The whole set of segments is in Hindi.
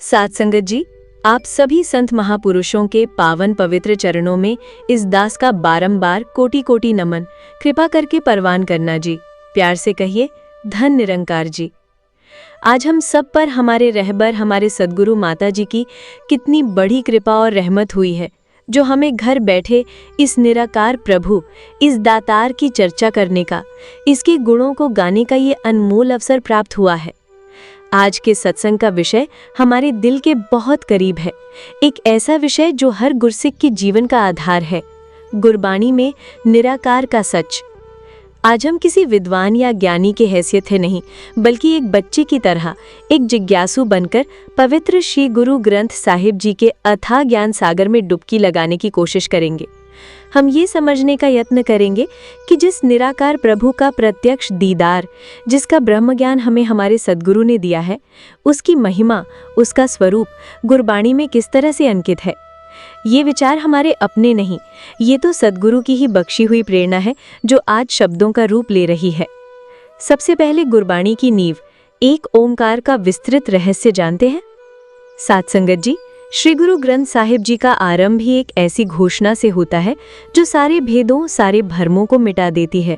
साथ संगत जी, आप सभी संत महापुरुषों के पावन पवित्र चरणों में इस दास का बारंबार कोटि कोटि नमन। कृपा करके परवान करना जी। प्यार से कहिए धन निरंकार जी। आज हम सब पर हमारे रहबर हमारे सद्गुरु माता जी की कितनी बड़ी कृपा और रहमत हुई है, जो हमें घर बैठे इस निराकार प्रभु, इस दातार की चर्चा करने का, इसके गुणों को गाने का ये अनमोल अवसर प्राप्त हुआ है। आज के सत्संग का विषय हमारे दिल के बहुत करीब है। एक ऐसा विषय जो हर गुरसिक के जीवन का आधार है, गुरबाणी में निराकार का सच। आज हम किसी विद्वान या ज्ञानी के हैसियत है नहीं, बल्कि एक बच्चे की तरह एक जिज्ञासु बनकर पवित्र श्री गुरु ग्रंथ साहिब जी के अथाह ज्ञान सागर में डुबकी लगाने की कोशिश करेंगे। हम ये समझने का यत्न करेंगे कि जिस निराकार प्रभु का प्रत्यक्ष दीदार, जिसका ब्रह्म ज्ञान हमें हमारे सद्गुरु ने दिया है, उसकी महिमा, उसका स्वरूप गुरबाणी में किस तरह से अंकित है। ये विचार हमारे अपने नहीं, ये तो सद्गुरु की ही बख्शी हुई प्रेरणा है, जो आज शब्दों का रूप ले रही है। सबसे पहले गुरबाणी की नींव, एक ओंकार का विस्तृत रहस्य जानते हैं। साथ संगत जी, श्री गुरु ग्रंथ साहिब जी का आरंभ ही एक ऐसी घोषणा से होता है जो सारे भेदों, सारे भ्रमों को मिटा देती है।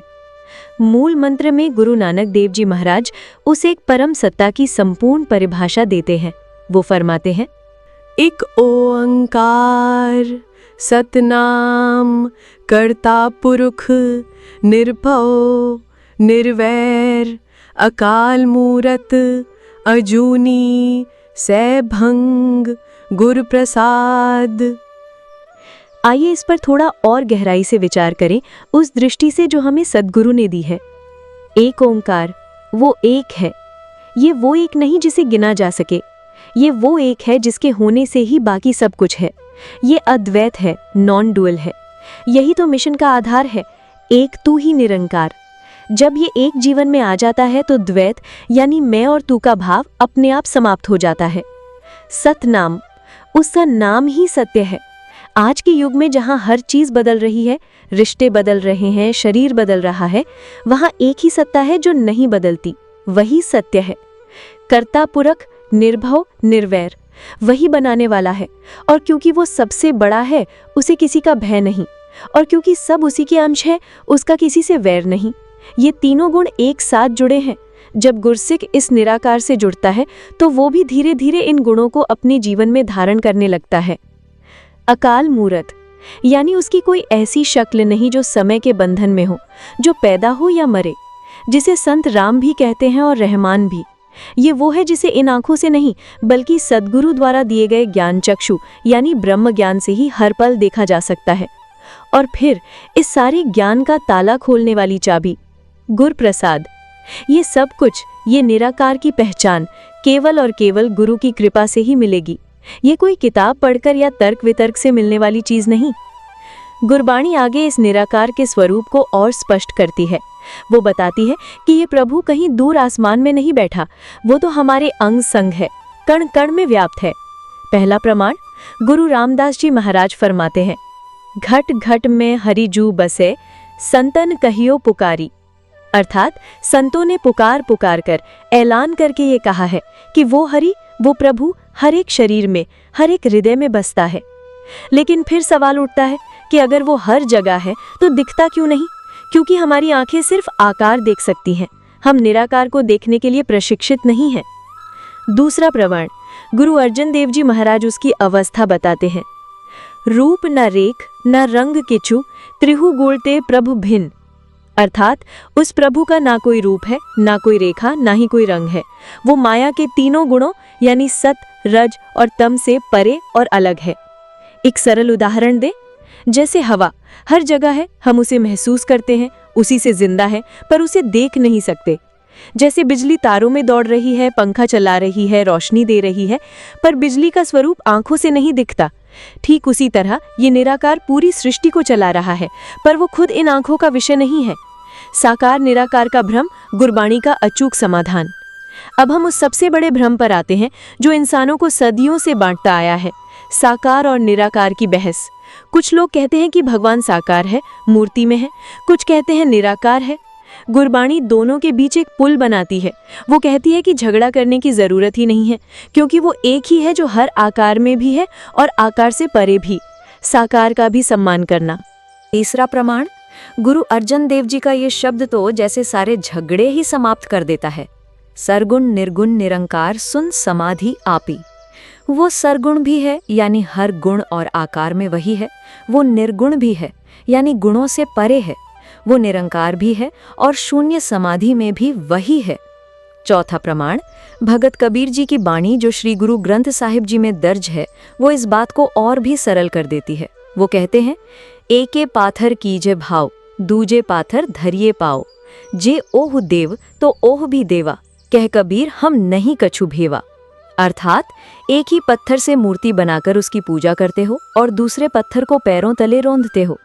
मूल मंत्र में गुरु नानक देव जी महाराज उस एक परम सत्ता की संपूर्ण परिभाषा देते हैं। वो फरमाते हैं, एक ओंकार सतनाम कर्ता पुरुष निर्भव निर्वैर अकाल मूरत अजूनी सैभंग गुरु प्रसाद। आइए इस पर थोड़ा और गहराई से विचार करें, उस दृष्टि से जो हमें सद्गुरु ने दी है। एक ओंकार, वो एक है। ये वो एक नहीं जिसे गिना जा सके, ये वो एक है जिसके होने से ही बाकी सब कुछ है। ये अद्वैत है, नॉन डुअल है। यही तो मिशन का आधार है, एक तू ही निरंकार। जब ये एक जीवन में आ जाता है तो द्वैत यानी मैं और तू का भाव अपने आप समाप्त हो जाता है। सतनाम, उसका नाम ही सत्य है। आज के युग में जहाँ हर चीज बदल रही है, रिश्ते बदल रहे हैं, शरीर बदल रहा है, वहाँ एक ही सत्ता है जो नहीं बदलती, वही सत्य है। कर्ता पुरख निर्भव निर्वैर, वही बनाने वाला है। और क्योंकि वो सबसे बड़ा है, उसे किसी का भय नहीं, और क्योंकि सब उसी के अंश है, उसका किसी से वैर नहीं। ये तीनों गुण एक साथ जुड़े हैं। जब गुरसिक इस निराकार से जुड़ता है तो वो भी धीरे धीरे इन गुणों को अपने जीवन में धारण करने लगता है। अकाल मूरत, यानी उसकी कोई ऐसी शक्ल नहीं जो समय के बंधन में हो, जो पैदा हो या मरे, जिसे संत राम भी कहते हैं और रहमान भी। ये वो है जिसे इन आंखों से नहीं, बल्कि सद्गुरु द्वारा दिए गए ज्ञान चक्षु यानी ब्रह्म ज्ञान से ही हर पल देखा जा सकता है। और फिर इस सारे ज्ञान का ताला खोलने वाली चाबी गुरु प्रसाद। ये सब कुछ, ये निराकार की पहचान केवल और केवल गुरु की कृपा से ही मिलेगी। ये कोई किताब पढ़कर या तर्क वितर्क से मिलने वाली चीज नहीं। गुरबाणी आगे इस निराकार के स्वरूप को और स्पष्ट करती है। वो बताती है कि ये प्रभु कहीं दूर आसमान में नहीं बैठा, वो तो हमारे अंग संग है, कण कण में व्याप्त है। पहला प्रमाण गुरु रामदास जी महाराज फरमाते हैं, घट घट में हरि जू बसे संतन कहियो पुकारी। अर्थात संतों ने पुकार पुकार कर ऐलान करके ये कहा है कि वो हरि, वो प्रभु हर एक शरीर में, हर एक हृदय में बसता है। लेकिन फिर सवाल उठता है कि अगर वो हर जगह है तो दिखता क्यों नहीं? क्योंकि हमारी आंखें सिर्फ आकार देख सकती हैं, हम निराकार को देखने के लिए प्रशिक्षित नहीं हैं। दूसरा प्रमाण गुरु अर्जन देव जी महाराज उसकी अवस्था बताते हैं, रूप न रेख न रंग किचु त्रिहु गुणते प्रभु भिन्न। अर्थात उस प्रभु का ना कोई रूप है, ना कोई रेखा, ना ही कोई रंग है। वो माया के तीनों गुणों यानी सत, रज और तम से परे और अलग है। एक सरल उदाहरण दे, जैसे हवा हर जगह है, हम उसे महसूस करते हैं, उसी से जिंदा है, पर उसे देख नहीं सकते। जैसे बिजली तारों में दौड़ रही है, पंखा चला रही है, रोशनी दे रही है, पर बिजली का स्वरूप आंखों से नहीं दिखता। ठीक उसी तरह ये निराकार पूरी सृष्टि को चला रहा है, पर वो खुद इन आंखों का विषय नहीं है। साकार निराकार का भ्रम, गुरबाणी का अचूक समाधान। अब हम उस सबसे बड़े भ्रम पर आते हैं जो इंसानों को सदियों से बांटता आया है, साकार और निराकार की बहस। कुछ लोग कहते हैं कि भगवान साकार है, मूर्ति में है, कुछ कहते हैं निराकार है। गुरबाणी दोनों के बीच एक पुल बनाती है। वो कहती है कि झगड़ा करने की जरूरत ही नहीं है, क्योंकि वो एक ही है जो हर आकार में भी है और आकार से परे भी, साकार का भी सम्मान करना। तीसरा प्रमाण, गुरु अर्जन देव जी का ये शब्द तो जैसे सारे झगड़े ही समाप्त कर देता है। सरगुण निर्गुण निरंकार सुन समाधि आपी। वो सरगुण भी है, यानी हर गुण और आकार में वही है। वो निर्गुण भी है, यानी गुणों से परे है। वो निरंकार भी है और शून्य समाधि में भी वही है। चौथा प्रमाण, भगत कबीर जी की बाणी जो श्री गुरु ग्रंथ साहिब जी में दर्ज है, वो इस बात को और भी सरल कर देती है। वो कहते हैं, एके पाथर कीजे भाव, दूजे पाथर धरिए पाओ। जे ओह देव तो ओह भी देवा, कह कबीर हम नहीं कछु भेवा। अर्थात एक ही पत्थर से मूर्ति बनाकर उसकी पूजा करते हो और दूसरे पत्थर को पैरों तले रौंदते हो।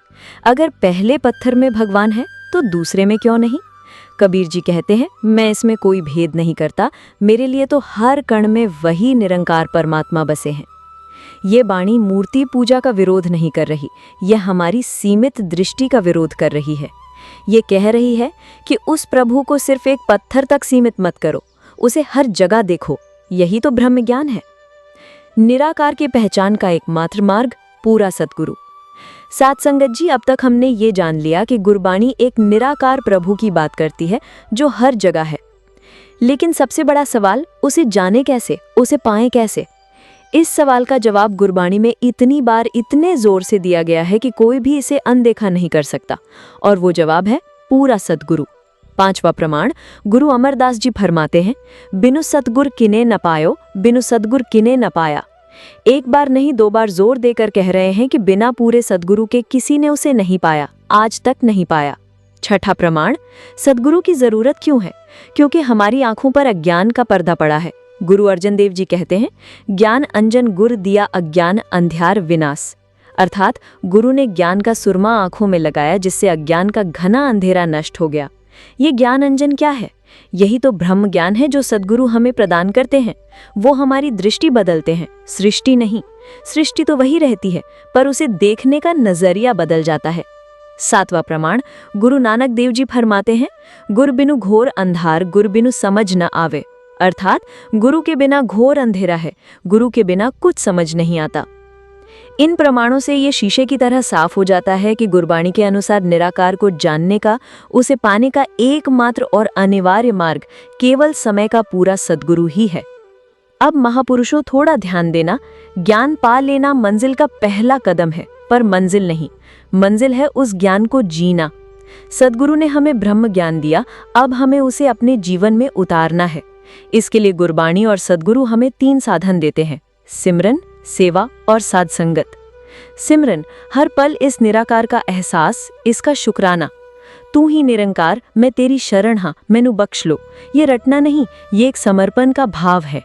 अगर पहले पत्थर में भगवान है तो दूसरे में क्यों नहीं? कबीर जी कहते हैं, मैं इसमें कोई भेद नहीं करता, मेरे लिए तो हर कण में वही निरंकार परमात्मा बसे हैं। ये बाणी मूर्ति पूजा का विरोध नहीं कर रही, यह हमारी सीमित दृष्टि का विरोध कर रही है। ये कह रही है कि उस प्रभु को सिर्फ एक पत्थर तक सीमित मत करो, उसे हर जगह देखो। यही तो ब्रह्म ज्ञान है। निराकार की पहचान का एकमात्र मार्ग पूरा सद्गुरु। साध संगत जी, अब तक हमने ये जान लिया कि गुरबाणी एक निराकार प्रभु की बात करती है जो हर जगह है। लेकिन सबसे बड़ा सवाल, उसे जाने कैसे, उसे पाएं कैसे? इस सवाल का जवाब गुरबाणी में इतनी बार इतने जोर से दिया गया है कि कोई भी इसे अनदेखा नहीं कर सकता, और वो जवाब है पूरा सद्गुरु। पांचवा प्रमाण, गुरु अमरदास जी फरमाते हैं, बिनु सतगुर किने न पायो, बिनु सतगुर किने न पाया। एक बार नहीं, दो बार जोर देकर कह रहे हैं कि बिना पूरे सद्गुरु के किसी ने उसे नहीं पाया, आज तक नहीं पाया। छठा प्रमाण, सद्गुरु की जरूरत क्यों है? क्योंकि हमारी आंखों पर अज्ञान का पर्दा पड़ा है। गुरु अर्जन देव जी कहते हैं, ज्ञान अंजन गुर दिया अज्ञान अंध्यार विनाश। अर्थात गुरु ने ज्ञान का सुरमा आंखों में लगाया, जिससे अज्ञान का घना अंधेरा नष्ट हो गया। ये ज्ञान अंजन क्या है? यही तो ब्रह्म ज्ञान है जो सद्गुरु हमें प्रदान करते हैं। वो हमारी दृष्टि बदलते हैं, सृष्टि नहीं। सृष्टि तो वही रहती है, पर उसे देखने का नजरिया बदल जाता है। सातवां प्रमाण, गुरु नानक देव जी फरमाते हैं, गुर बिनु घोर अंधार, गुर बिनु समझ न आवे। अर्थात गुरु के बिना घोर अंधेरा है, गुरु के बिना कुछ समझ नहीं आता। इन प्रमाणों से ये शीशे की तरह साफ हो जाता है कि गुरबाणी के अनुसार निराकार को जानने का, उसे पाने का एकमात्र और अनिवार्य मार्ग केवल समय का पूरा सद्गुरु ही है। अब महापुरुषों, थोड़ा ध्यान देना। ज्ञान पा लेना मंजिल का पहला कदम है, पर मंजिल नहीं। मंजिल है उस ज्ञान को जीना। सद्गुरु ने हमें ब्रह्म ज्ञान दिया, अब हमें उसे अपने जीवन में उतारना है। इसके लिए गुरबाणी और सद्गुरु हमें 3 साधन देते हैं: सिमरन, सेवा और साध संगत। सिमरन, हर पल इस निराकार का एहसास, इसका शुक्राना। तू ही निरंकार, मैं तेरी शरण हाँ, मैनू बख्श लो। ये रटना नहीं, ये एक समर्पण का भाव है।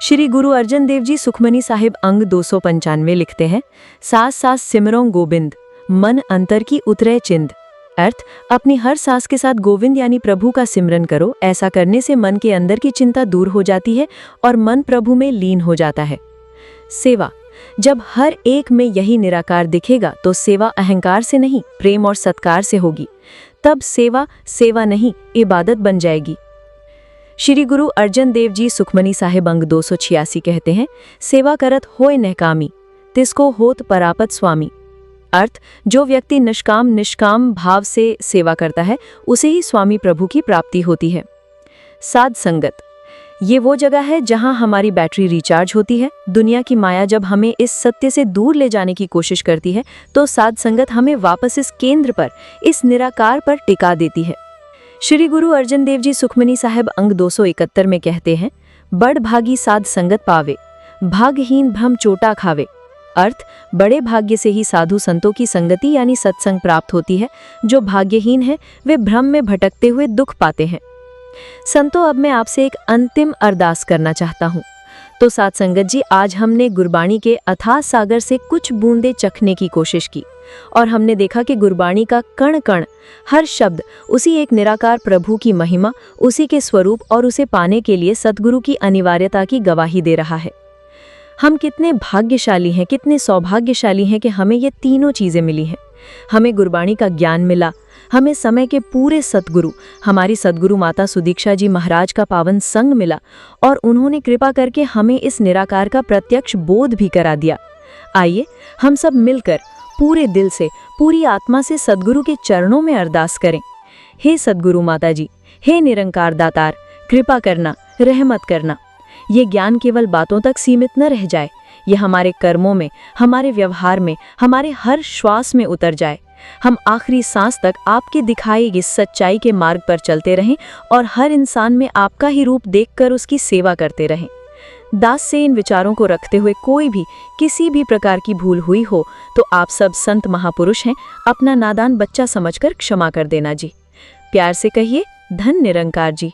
श्री गुरु अर्जन देव जी सुखमनी साहिब अंग 295 लिखते हैं, सास सास सिमरों गोविंद, मन अंतर की उतरे चिंद। अर्थ, अपनी हर सांस के साथ गोविंद यानी प्रभु का सिमरन करो। ऐसा करने से मन के अंदर की चिंता दूर हो जाती है और मन प्रभु में लीन हो जाता है। सेवा, जब हर एक में यही निराकार दिखेगा तो सेवा अहंकार से नहीं, प्रेम और सत्कार से होगी। तब सेवा सेवा नहीं, इबादत बन जाएगी। श्री गुरु अर्जन देव जी सुखमनी साहिब अंग 286 कहते हैं, सेवा करत होय नहकामी, तिसको होत परापत स्वामी। अर्थ, जो व्यक्ति निष्काम भाव से सेवा करता है, उसे ही स्वामी प्रभु की प्राप्ति होती है। साध संगत, ये वो जगह है जहां हमारी बैटरी रिचार्ज होती है। दुनिया की माया जब हमें इस सत्य से दूर ले जाने की कोशिश करती है, तो साध संगत हमें वापस इस केंद्र पर, इस निराकार पर टिका देती है। श्री गुरु अर्जन देव जी सुखमनी साहिब अंग 271 में कहते हैं, बड़ भागी साध संगत पावे, भाग्यहीन भ्रम चोटा खावे। अर्थ, बड़े भाग्य से ही साधु संतों की संगति यानी सत्संग प्राप्त होती है। जो भाग्यहीन है वे भ्रम में भटकते हुए दुख पाते हैं। संतों, अब मैं आपसे एक अंतिम अरदास करना चाहता हूँ। तो साध संगत जी, आज हमने गुरबाणी के अथाह सागर से कुछ बूंदे चखने की कोशिश की और हमने देखा कि गुरबाणी का कण कण, हर शब्द उसी एक निराकार प्रभु की महिमा, उसी के स्वरूप और उसे पाने के लिए सद्गुरु की अनिवार्यता की गवाही दे रहा है। हम कितने भाग्यशाली हैं, कितने सौभाग्यशाली हैं कि हमें ये तीनों चीजें मिली हैं। हमें गुरबाणी का ज्ञान मिला, हमें समय के पूरे सतगुरु हमारी सदगुरु माता सुदीक्षा जी महाराज का पावन संग मिला और उन्होंने कृपा करके हमें इस निराकार का प्रत्यक्ष बोध भी करा दिया। आइए हम सब मिलकर पूरे दिल से, पूरी आत्मा से सदगुरु के चरणों में अरदास करें। हे सदगुरु माता जी, हे निरंकार दातार, कृपा करना, रहमत करना। ये ज्ञान केवल बातों तक सीमित न रह जाए, ये हमारे कर्मों में, हमारे व्यवहार में, हमारे हर श्वास में उतर जाए। हम आखिरी सांस तक आपके दिखाए इस सच्चाई के मार्ग पर चलते रहें और हर इंसान में आपका ही रूप देखकर उसकी सेवा करते रहें। दास से इन विचारों को रखते हुए कोई भी किसी भी प्रकार की भूल हुई हो तो आप सब संत महापुरुष हैं, अपना नादान बच्चा समझकर क्षमा कर देना जी। प्यार से कहिए, धन निरंकार जी।